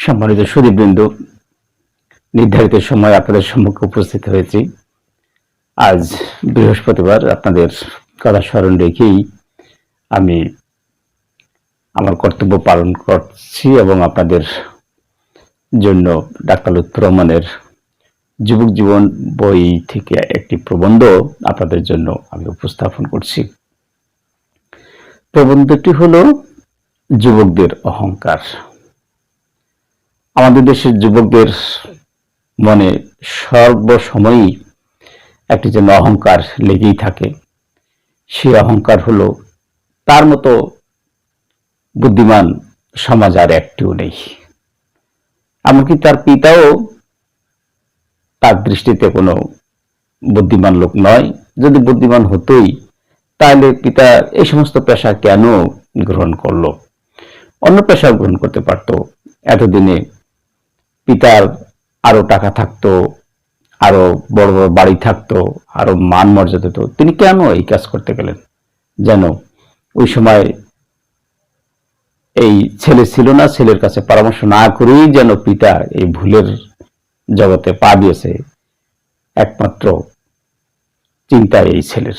সম্মানিত সুধীবৃন্দ, নির্ধারিত সময় আপনাদের সম্মুখে উপস্থিত হয়েছি। আজ বৃহস্পতিবার, আপনাদের কথা স্মরণ রেখেই আমি আমার কর্তব্য পালন করছি এবং আপনাদের জন্য ডাক্তার লুৎফর রহমানের যুবক জীবন বই থেকে একটি প্রবন্ধ আপনাদের জন্য আমি উপস্থাপন করছি। প্রবন্ধটি হলো যুবকদের অহংকার। আমাদের দেশের যুবকদের মনে সর্বসময়ই একটি যেন অহংকার লেগেই থাকে। সেই অহংকার হলো তার মতো বুদ্ধিমান সমাজ আর একটিও নেই। এমনকি তার পিতাও তার দৃষ্টিতে কোনো বুদ্ধিমান লোক নয়। যদি বুদ্ধিমান হতোই তাহলে পিতা এই সমস্ত পেশা কেন গ্রহণ করলো? অন্য পেশা গ্রহণ করতে পারত। এতদিনে পিতার আরো টাকা থাকতো, আরো বড় বড় বাড়ি থাকতো, আরো মান মর্যাদা হতো, তিনি কেন এই কাজ করতে গেলেন? যেন ওই সময় এই ছেলে ছিল না, ছেলের কাছে পরামর্শ না করেই যেন পিতা এই ভুলের জগতে পা দিয়েছে। একমাত্র চিন্তা এই ছেলের।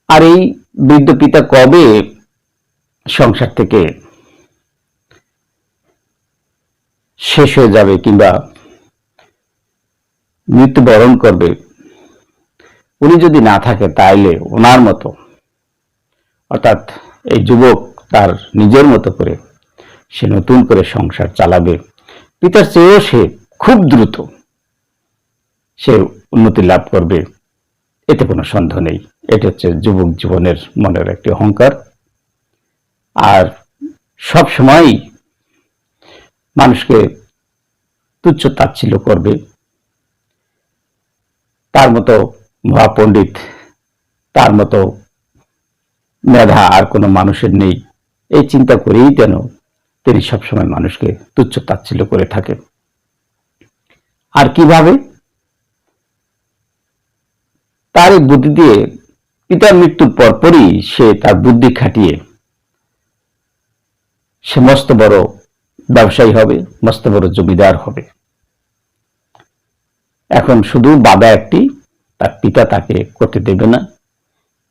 আর এই বৃদ্ধ পিতা কবে সংসার থেকে শেষ হয়ে যাবে কিংবা মৃত্যুবরণ করবে, উনি যদি না থাকে তাইলে ওনার মতো, অর্থাৎ এই যুবক তার নিজের মতো করে সে নতুন করে সংসার চালাবে। পিতার চেয়েও সে খুব দ্রুত সে উন্নতি লাভ করবে, এতে কোনো সন্দেহ নেই। এটা হচ্ছে যুবক জীবনের মনের একটি অহংকার। আর সব সময় মানুষকে তুচ্ছ তাচ্ছিল্য করবে। তার মতো মহাপণ্ডিত, তার মতো মেধা আর কোনো মানুষের নেই, এই চিন্তা করেই যেন তিনি সবসময় মানুষকে তুচ্ছ তাচ্ছিল্য করে থাকেন। আর কিভাবে? তার এই বুদ্ধি দিয়ে পিতার মৃত্যুর পরপরই সে তার বুদ্ধি খাটিয়ে সে মস্ত বড় ব্যবসায়ী হবে, মস্ত বড় জমিদার হবে। এখন শুধু বাধা একটি, তার পিতা তাকে করতে দেবে না,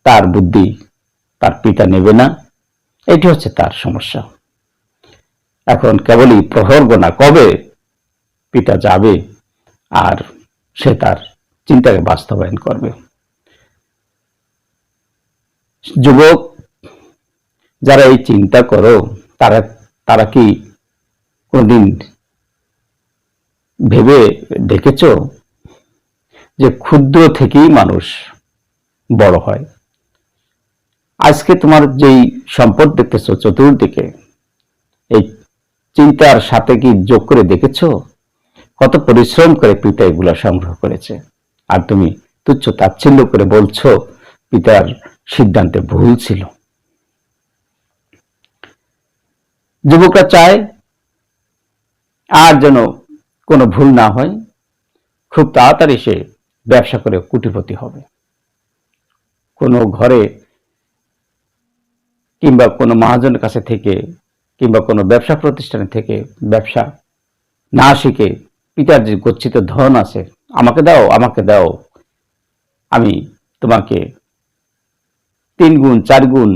তার বুদ্ধি তার পিতা নেবে না। এটি হচ্ছে তার সমস্যা। এখন কেবলই প্রহর গোনা কবে পিতা যাবে আর সে তার চিন্তাকে বাস্তবায়ন করবে। যুবক যারা এই চিন্তা করো, তারা কি কোনদিন ভেবে দেখেছ যে ক্ষুদ্র থেকেই মানুষ বড় হয়? আজকে তোমার যেই সম্পদ দেখতেছ চতুর্দিকে, এই চিন্তার সাথে কি যোগ করে দেখেছ কত পরিশ্রম করে পিতা এগুলা সংগ্রহ করেছে? আর তুমি তুচ্ছ তাচ্ছিল্য করে বলছো পিতার সিদ্ধান্তে ভুল ছিল। যুবকরা চায় আর যেন কোনো ভুল না হয়, খুব তাড়াতাড়ি সে ব্যবসা করে কোটিপতি হবে। কোনো ঘরে কিংবা কোনো মহাজনের কাছে থেকে কিংবা কোনো ব্যবসা প্রতিষ্ঠানে থেকে ব্যবসা না শিখে পিতার যে গচ্ছিত ধন আছে, আমাকে দাও, আমাকে দাও, আমি তোমাকে 3 গুণ 4 গুণ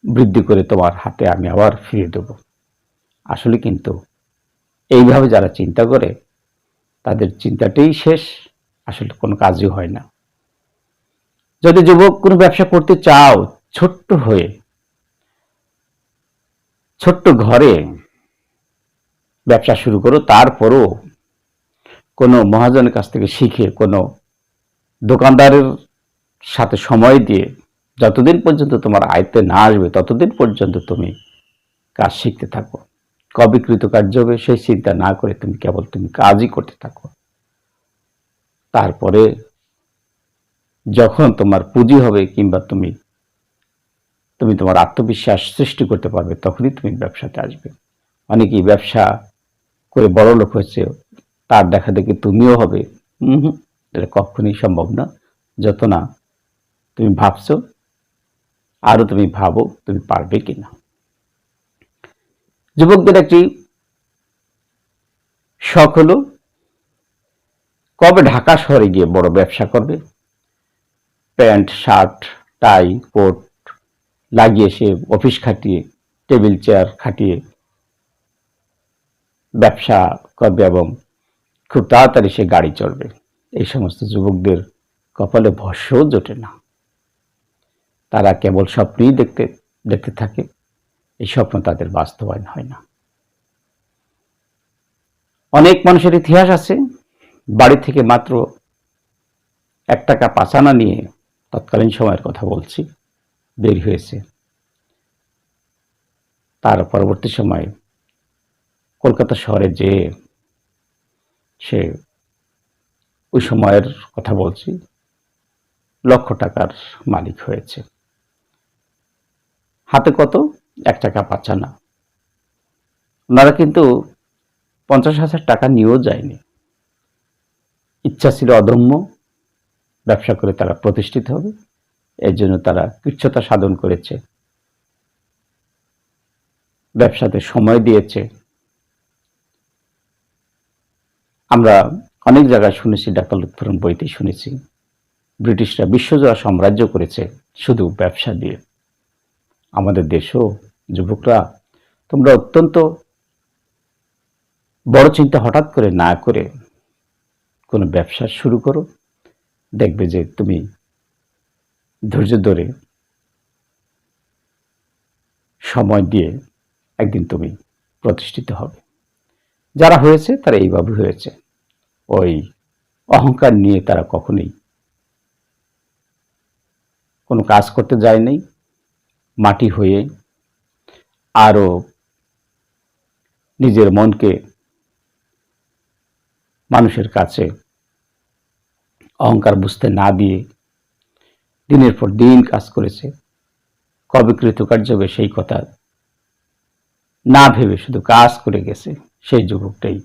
বৃদ্ধি করে তোমার হাতে আমি আবার ফিরিয়ে দেব। আসলে কিন্তু এইভাবে যারা চিন্তা করে তাদের চিন্তাটাই শেষ, আসলে কোনো কাজই হয় না। যদি যুবক কোনো ব্যবসা করতে চাও, ছোট্ট হয়ে ছোট্ট ঘরে ব্যবসা শুরু করো, তারপরও কোনো মহাজনের কাছ থেকে শিখে কোনো দোকানদারের সাথে সময় দিয়ে যতদিন পর্যন্ত তোমার আয়ত্তে না আসবে ততদিন পর্যন্ত তুমি কাজ শিখতে থাকো। কবে কৃতকার্য হবে সেই চিন্তা না করে তুমি কাজই করতে থাকো। তারপরে যখন তোমার পুঁজি হবে কিংবা তুমি তোমার আত্মবিশ্বাস সৃষ্টি করতে পারবে, তখনই তুমি ব্যবসাতে আসবে। অনেকেই ব্যবসা করে বড় লোক হচ্ছে, তার দেখা দেখি তুমিও হবে। এটা কখনই সম্ভব না। যত না তুমি ভাবছো, আরো তুমি ভাবো তুমি পারবে কিনা। যুবকদের একটি শখ হলো কবে ঢাকা শহরে গিয়ে বড় ব্যবসা করবে, প্যান্ট শার্ট টাই কোট লাগিয়ে সে অফিস খাটিয়ে টেবিল চেয়ার খাটিয়ে ব্যবসা করবে এবং খুব তাড়াতাড়ি সে গাড়ি চড়বে। এই সমস্ত যুবকদের কপালে ভস্যও জোটে না, তারা কেবল স্বপ্নই দেখতে দেখতে থাকে, এই স্বপ্ন তাদের বাস্তবায়ন হয় না। অনেক মানুষের ইতিহাস আছে বাড়ি থেকে মাত্র 1 টাকা 5 আনা নিয়ে, তৎকালীন সময়ের কথা বলছি, বের হয়েছে। তার পরবর্তী সময়ে কলকাতা শহরে যে সে ওই সময়ের কথা বলছি লক্ষ টাকার মালিক হয়েছে। হাতে কত? 1 টাকা 5 আনা। ওনারা কিন্তু 50,000 টাকা নিয়েও যায়নি, ইচ্ছা ছিল অদম্য, ব্যবসা করে তারা প্রতিষ্ঠিত হবে, এর জন্য তারা কৃচ্ছ্রতা সাধন করেছে, ব্যবসাতে সময় দিয়েছে। আমরা অনেক জায়গায় শুনেছি, ডাক্তার লুৎফুর বইতে শুনেছি, ব্রিটিশরা বিশ্বজোড়া সাম্রাজ্য করেছে শুধু ব্যবসা দিয়ে। আমাদের দেশও যুবকরা তোমরা অত্যন্ত বড় চিন্তা হঠাৎ করে না করে কোনো ব্যবসা শুরু করো, দেখবে যে তুমি ধৈর্য ধরে সময় দিয়ে একদিন তুমি প্রতিষ্ঠিত হবে। যারা হয়েছে তারা এইভাবে হয়েছে, ওই অহংকার নিয়ে তারা কখনোই কোনো কাজ করতে যায় নাই, মাটি হয়ে আরো নিজের মনকে মানুষের কাছে অহংকার বুঝতে না দিয়ে দিনের পর দিন কাজ করেছে, কবে কৃতকার্য হবে সেই কথা না ভেবে শুধু কাজ করে গেছে, সেই যুবকটাই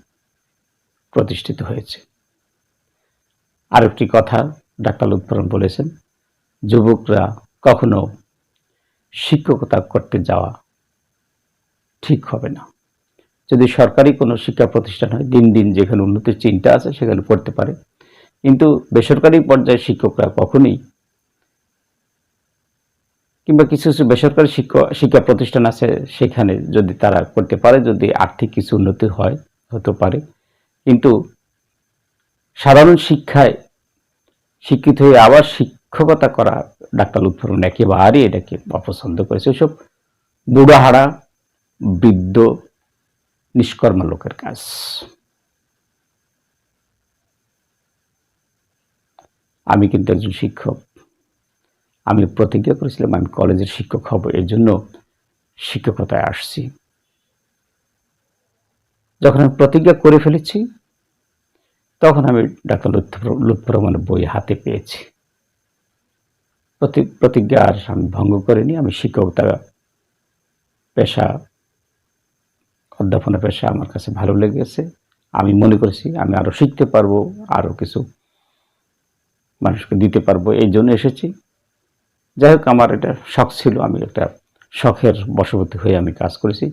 প্রতিষ্ঠিত হয়েছে। আরেকটি কথা ডাক্তার লুৎফর বলেছেন, যুবকরা কখনো শিক্ষকতা করতে যাওয়া ঠিক হবে না। যদি সরকারি কোনো শিক্ষা প্রতিষ্ঠান হয়, দিন দিন যেখানে উন্নতির চিন্তা আছে সেখানে পড়তে পারে, কিন্তু বেসরকারি পর্যায়ে শিক্ষকরা কখনোই, কিংবা কিছু কিছু বেসরকারি শিক্ষা প্রতিষ্ঠান আছে সেখানে যদি তারা করতে পারে, যদি আর্থিক কিছু উন্নতি হয় হতে পারে, কিন্তু সাধারণ শিক্ষায় শিক্ষিত হয়ে আবার শিক্ষকতা করা ডাক্তার লুৎফর একেবারেই এটাকে অপছন্দ করেছে। ওইসব বুড়াহারা বৃদ্ধ নিষ্কর্মা লোকের কাজ। আমি কিন্তু একজন শিক্ষক, আমি প্রতিজ্ঞা করেছিলাম আমি কলেজের শিক্ষক হব, এর জন্য শিক্ষকতায় আসছি। যখন আমি প্রতিজ্ঞা করে ফেলেছি তখন আমি ডাক্তার লুৎফর রহমানের বই হাতে পেয়েছি। প্রতিজ্ঞা আর আমি ভঙ্গ করিনি। আমি শিক্ষকতা পেশা, অধ্যাপনা পেশা আমার কাছে ভালো লেগেছে। আমি মনে করেছি আমি আরো শিখতে পারবো, আরো কিছু মানুষকে দিতে পারবো, এই জন্য এসেছি। যাই হোক, আমার এটা শখ ছিল, আমি একটা শখের বশবর্তী হয়ে আমি কাজ করেছি।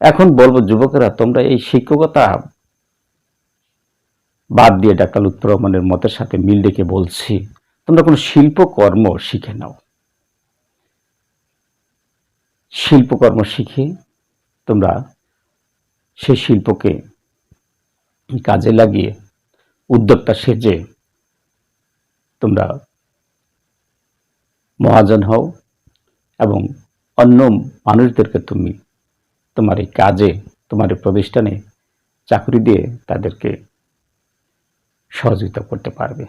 এখন বলবো যুবকেরা, তোমরা এই শিক্ষকতা বাদ দিয়ে ডাক্তার লুৎফর রহমানের মতের সাথে মিল রেখে বলছি, তোমরা কোনো শিল্পকর্ম শিখে নাও। শিল্পকর্ম শিখে তোমরা সেই শিল্পকে কাজে লাগিয়ে উদ্যোক্তা সেজে তোমরা মহাজন হও এবং অন্য মানুষদেরকে তুমি তোমার এই কাজে, তোমার এই প্রতিষ্ঠানে চাকরি দিয়ে তাদেরকে সহযোগিতা করতে পারবে।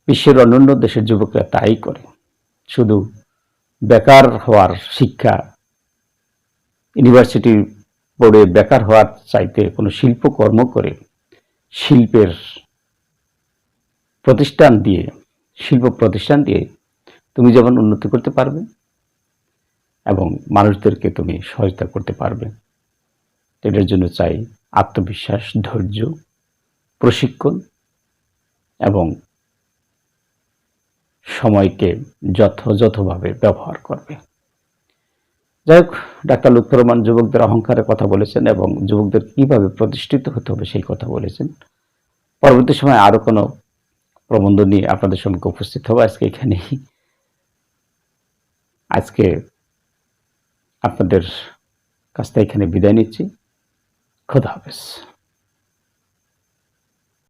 বিশ্বের অন্যান্য দেশের যুবকরা তাই করে। শুধু বেকার হওয়ার শিক্ষা, ইউনিভার্সিটি পড়ে বেকার হওয়ার চাইতে কোনো শিল্পকর্ম করে, শিল্পের প্রতিষ্ঠান দিয়ে, শিল্প প্রতিষ্ঠান দিয়ে তুমি যেমন উন্নতি করতে পারবে এবং মানুষদেরকে তুমি সহায়তা করতে পারবে। এটার জন্য চাই আত্মবিশ্বাস, ধৈর্য, প্রশিক্ষণ এবং সময়কে যথাযথভাবে ব্যবহার করবে। যাই হোক, ডাক্তার লুৎফর রহমান যুবকদের অহংকারের কথা বলেছেন এবং যুবকদের কিভাবে প্রতিষ্ঠিত হতে হবে সেই কথা বলেছেন। পরবর্তী সময় আরো কোনো প্রবন্ধ নিয়ে আপনাদের সম্মুখে উপস্থিত হবো। আজকে আপনাদের কাছ থেকে এখানে বিদায় নিচ্ছি। খোদা হাফেজ।